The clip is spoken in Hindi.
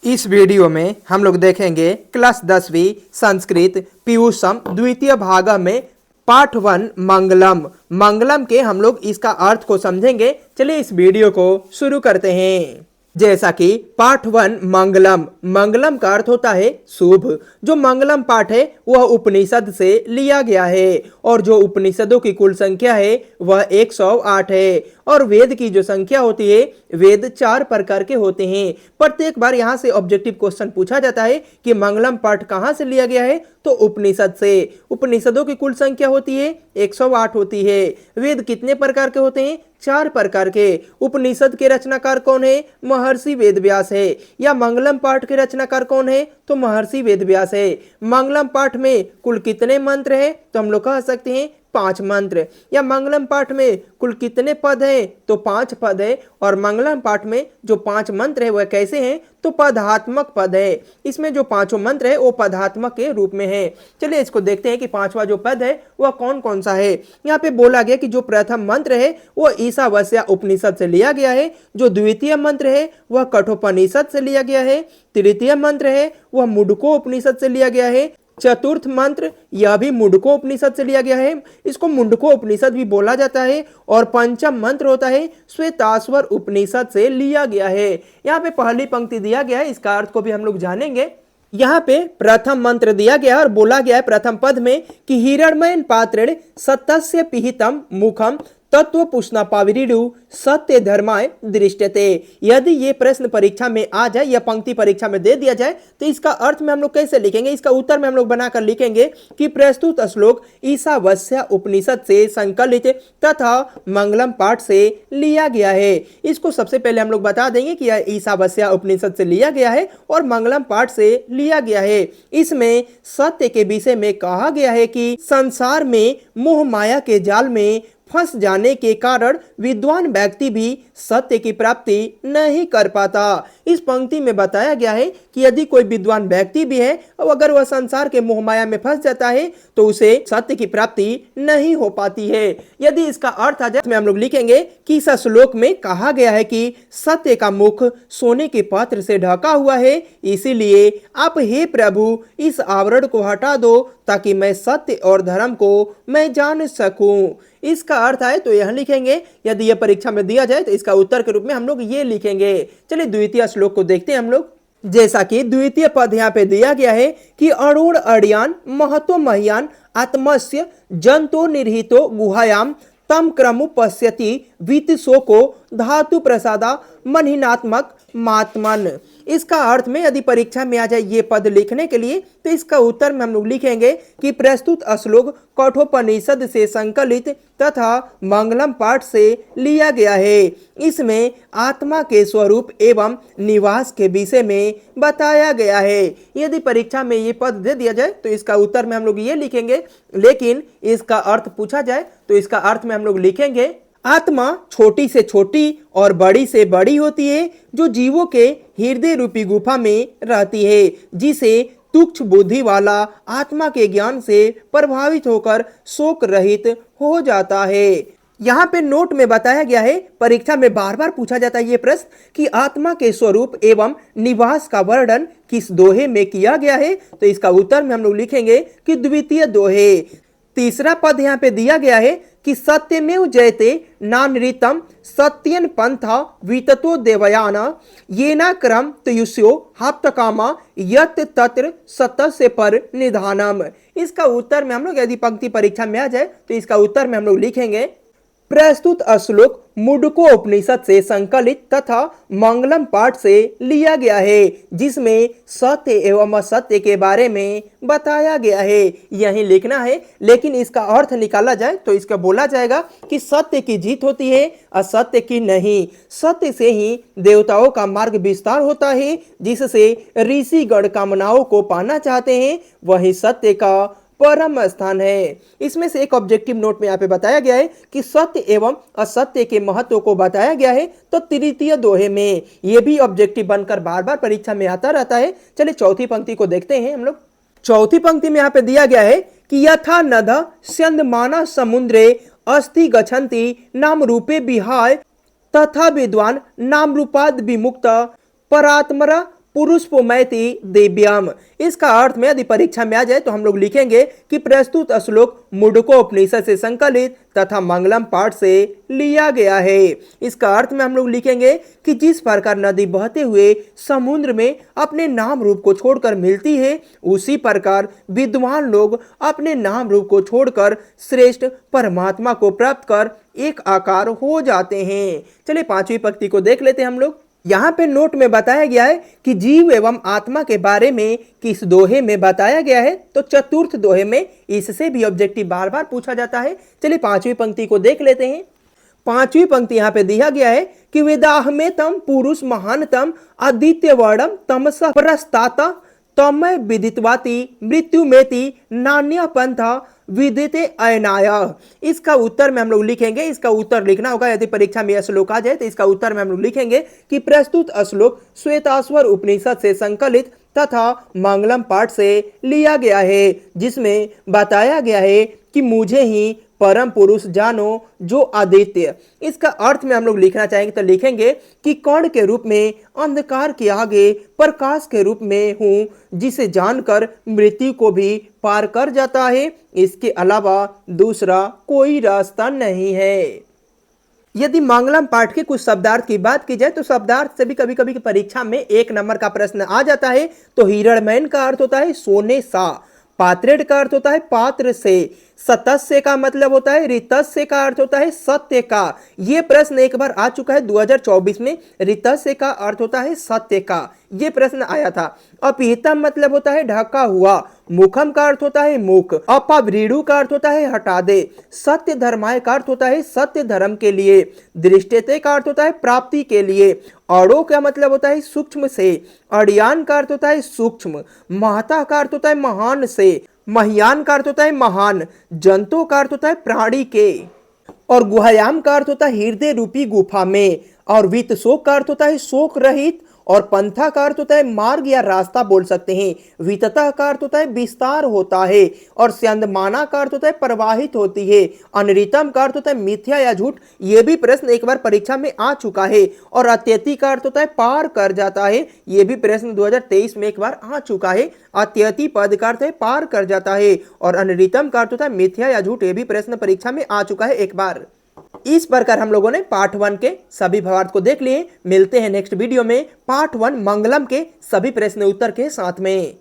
इस वीडियो में हम लोग देखेंगे क्लास 10वीं संस्कृत पीयूषम द्वितीय भाग में पाठ 1 मंगलम। मंगलम के हम लोग इसका अर्थ को समझेंगे। चलिए इस वीडियो को शुरू करते हैं। जैसा कि पाठ 1 मंगलम, मंगलम का अर्थ होता है शुभ। जो मंगलम पाठ है वह उपनिषद से लिया गया है और जो उपनिषदों की कुल संख्या है वह 108 है और वेद की जो संख्या होती है, वेद 4 प्रकार के होते हैं। प्रत्येक बार यहाँ से ऑब्जेक्टिव क्वेश्चन पूछा जाता है कि मंगलम पाठ कहाँ से लिया गया है, तो उपनिषद से। उपनिषदों की कुल संख्या होती है 108 होती है। वेद कितने प्रकार के होते हैं? 4 प्रकार के। उपनिषद के रचनाकार कौन है? महर्षि वेदव्यास है। या मंगलम पाठ के रचनाकार कौन है? तो महर्षि वेदव्यास है। मंगलम पाठ में कुल कितने मंत्र हैं? तो हम लोग कह सकते हैं 5 मंत्र। या मंगलम पाठ में कुल कितने पद हैं? तो 5 पद है। और मंगलम पाठ में जो 5 मंत्र है वह कैसे हैं? तो पदात्मक पद है। इसमें जो 5 मंत्र है वो पदात्मक के रूप में है। चलिए इसको देखते हैं कि 5वां जो पद है वह कौन कौन सा है। यहाँ पे बोला गया कि जो प्रथम मंत्र है वो ईशावास्य उपनिषद से लिया गया है। जो द्वितीय मंत्र है वह कठोपनिषद से लिया गया है। तृतीय मंत्र है वह मुंडको उपनिषद से लिया गया है। चतुर्थ मंत्र यह भी मुंडको उपनिषद से लिया गया है, इसको मुंडको उपनिषद भी बोला जाता है। और पंचम मंत्र होता है श्वेताश्वर उपनिषद से लिया गया है। यहाँ पे पहली पंक्ति दिया गया है, इसका अर्थ को भी हम लोग जानेंगे। यहाँ पे प्रथम मंत्र दिया गया और बोला गया है प्रथम पद में कि हिरण्मयन पात्रेण सत्यस्य पिहितम मुखम तत्व पुष्णा पाविरीडु सत्य धर्माय दृष्टते। यदि ये प्रश्न परीक्षा में आ जाए या पंक्ति परीक्षा में दे दिया जाए तो इसका अर्थ में हम लोग कैसे लिखेंगे? इसका उत्तर में हम लोग बनाकर लिखेंगे कि प्रस्तुत श्लोक ईशावास्य उपनिषद से संकलित तथा मंगलम पाठ से लिया गया है। इसको सबसे पहले हम लोग बता देंगे कि यह ईशावास्य उपनिषद से लिया गया है और मंगलम पाठ से लिया गया है। इसमें सत्य के विषय में कहा गया है कि संसार में मोह माया के जाल में फंस जाने के कारण विद्वान व्यक्ति भी सत्य की प्राप्ति नहीं कर पाता। इस पंक्ति में बताया गया है कि यदि कोई विद्वान व्यक्ति भी है और अगर वह संसार के मोह माया में फंस जाता है तो उसे सत्य की प्राप्ति नहीं हो पाती है। यदि इसका अर्थ आ जाए तो हम लोग लिखेंगे कि इस श्लोक में कहा गया है कि सत्य का मुख सोने के पात्र से ढका हुआ है, इसीलिए आप हे प्रभु इस आवरण को हटा दो ताकि मैं सत्य और धर्म को मैं जान सकूं। इसका अर्थ है तो यह लिखेंगे। यदि यह परीक्षा में दिया जाए तो इसका उत्तर के रूप में हम लोग ये लिखेंगे। चलिए द्वितीय श्लोक को देखते हैं हम लोग। जैसा कि द्वितीय पद यहाँ पे दिया गया है कि अरुण अड़ियान महतो महियान आत्मस्य जंतो निर्हितो गुहायाम तम क्रमु पश्यति वित्तशोको धातु प्रसादा मनहीनात्मक मात्मन। इसका अर्थ में यदि परीक्षा में आ जाए ये पद लिखने के लिए तो इसका उत्तर में हम लोग लिखेंगे कि प्रस्तुत श्लोक कठोपनिषद से संकलित तथा मंगलम पाठ से लिया गया है। इसमें आत्मा के स्वरूप एवं निवास के विषय में बताया गया है। यदि परीक्षा में ये पद दे दिया जाए तो इसका उत्तर में हम लोग ये लिखेंगे, लेकिन इसका अर्थ पूछा जाए तो इसका अर्थ में हम लोग लिखेंगे आत्मा छोटी से छोटी और बड़ी से बड़ी होती है, जो जीवों के हृदय रूपी गुफा में रहती है, जिसे तुच्छ बुद्धि वाला आत्मा के ज्ञान से प्रभावित होकर शोक रहित हो जाता है। यहाँ पे नोट में बताया गया है, परीक्षा में बार बार पूछा जाता है ये प्रश्न कि आत्मा के स्वरूप एवं निवास का वर्णन किस दोहे में किया गया है, तो इसका उत्तर में हम लोग लिखेंगे कि द्वितीय दोहे। तीसरा पद यहाँ पे दिया गया है कि सत्यमेव जयते नानृतम सत्यन पंथा विततो देवयाना येना क्रम तयुष्यो हाप्तकामा यत तत्र सतस्य पर निधानम। इसका उत्तर में हम लोग यदि पंक्ति परीक्षा में आ जाए तो इसका उत्तर में हम लोग लिखेंगे प्रस्तुत श्लोक मुंडको उपनिषद से संकलित तथा मंगलम पाठ से लिया गया है, जिसमें सत्य एवं असत्य के बारे में बताया गया है। यही लिखना है, लेकिन इसका अर्थ निकाला जाए तो इसका बोला जाएगा कि सत्य की जीत होती है, असत्य की नहीं। सत्य से ही देवताओं का मार्ग विस्तार होता है, जिससे ऋषिगण कामनाओं को पाना चाहते हैं, वही सत्य का परम स्थान है। इसमें से एक ऑब्जेक्टिव नोट में यहाँ पे बताया गया है कि सत्य एवं असत्य के महत्व को बताया गया है, तो तृतीय दोहे में ये भी ऑब्जेक्टिव बनकर बार बार परीक्षा में आता रहता है। चलिए चौथी पंक्ति को देखते हैं हम लोग। चौथी पंक्ति में यहाँ पे दिया गया है कि यथा नद स्यंदमाना समुद्रे अस्ति गच्छन्ति नाम रूपे विहाय तथा विद्वान नाम रूपाद विमुक्त परात्मरा पुरुषपोमैति दिव्यम। इसका अर्थ में यदि परीक्षा में आ जाए तो हम लोग लिखेंगे कि प्रस्तुत श्लोक मुंडकोपनिषद से संकलित तथा मंगलम पाठ से लिया गया है। इसका अर्थ में हम लोग लिखेंगे कि जिस प्रकार नदी बहते हुए समुद्र में अपने नाम रूप को छोड़कर मिलती है, उसी प्रकार विद्वान लोग अपने नाम रूप को छोड़कर श्रेष्ठ परमात्मा को प्राप्त कर एक आकार हो जाते हैं। चलिए पांचवी पंक्ति को देख लेते हैं हम लोग। यहाँ पे नोट में बताया गया है कि जीव एवं आत्मा के बारे में किस दोहे में बताया गया है, तो चतुर्थ दोहे में। इससे भी ऑब्जेक्टिव बार बार पूछा जाता है। चलिए पांचवी पंक्ति को देख लेते हैं। पांचवी पंक्ति यहाँ पे दिया गया है कि वेदाह में तम पुरुष महानतम आदित्य वर्णम तमसा प्रस्तात तमय विदितवाति मृत्यु मेति नान्य पंथा विदिते अयनाय। इसका उत्तर में हम लोग लिखेंगे, इसका उत्तर लिखना होगा यदि परीक्षा में यह श्लोक आ जाए तो इसका उत्तर में हम लोग लिखेंगे कि प्रस्तुत श्लोक श्वेताश्वर उपनिषद से संकलित तथा मंगलम पाठ से लिया गया है, जिसमें बताया गया है कि मुझे ही परम पुरुष जानो जो आदित्य। इसका अर्थ में हम लोग लिखना चाहेंगे तो लिखेंगे कि कण के रूप में अंधकार के आगे प्रकाश के रूप में हूं, जिसे जानकर मृत्यु को भी पार कर जाता है। इसके अलावा दूसरा कोई रास्ता नहीं है। यदि मंगलम पाठ के कुछ शब्दार्थ की बात की जाए तो शब्दार्थ से भी कभी कभी परीक्षा में 1 नंबर का प्रश्न आ जाता है। तो हिरणमयन का अर्थ होता है सोने सा, पात्रेड का अर्थ होता है पात्र से, सतस्य का मतलब होता है ऋतस्य का अर्थ होता है सत्य का। ये प्रश्न एक बार आ चुका है 2024 में। ऋतस्य का अर्थ होता है सत्य का, ये प्रश्न आया था। अपिहितम मतलब होता है ढका हुआ। मुखम का अर्थ होता है मुख। अपवृणु का अर्थ होता है हटा दे। सत्य धर्माय का अर्थ होता है सत्य धर्म के लिए। दृष्टते का अर्थ होता है प्राप्ति के लिए। अड़ो का मतलब होता है सूक्ष्म से। अड़ियान का अर्थ होता है सूक्ष्म। महता का अर्थ होता है महान से। महियान का अर्थ होता है महान। जंतु का अर्थ होता है प्राणी के। और गुहायाम का अर्थ होता है हृदय रूपी गुफा में। और वित्त शोक का अर्थ होता है शोक रहित। और पंथा का अर्थ होता है मार्ग या रास्ता बोल सकते हैं। वितता का अर्थ होता है विस्तार होता है। और स्यंदमाना का अर्थ होता है प्रवाहित होती है। अनरितम का अर्थ होता है मिथ्या या झूठ। ये भी प्रश्न एक बार परीक्षा में आ चुका है। और अत्यति का अर्थ होता है पार कर जाता है। ये भी प्रश्न 2023 में एक बार आ चुका है। अत्यति पद का अर्थ है पार कर जाता है। और अनरितम का अर्थ होता है मिथ्या या झूठ। ये भी प्रश्न परीक्षा में आ चुका है एक बार। इस प्रकार हम लोगों ने पार्ट 1 के सभी भावार्थ को देख लिए। मिलते हैं नेक्स्ट वीडियो में पार्ट 1 मंगलम के सभी प्रश्न उत्तर के साथ में।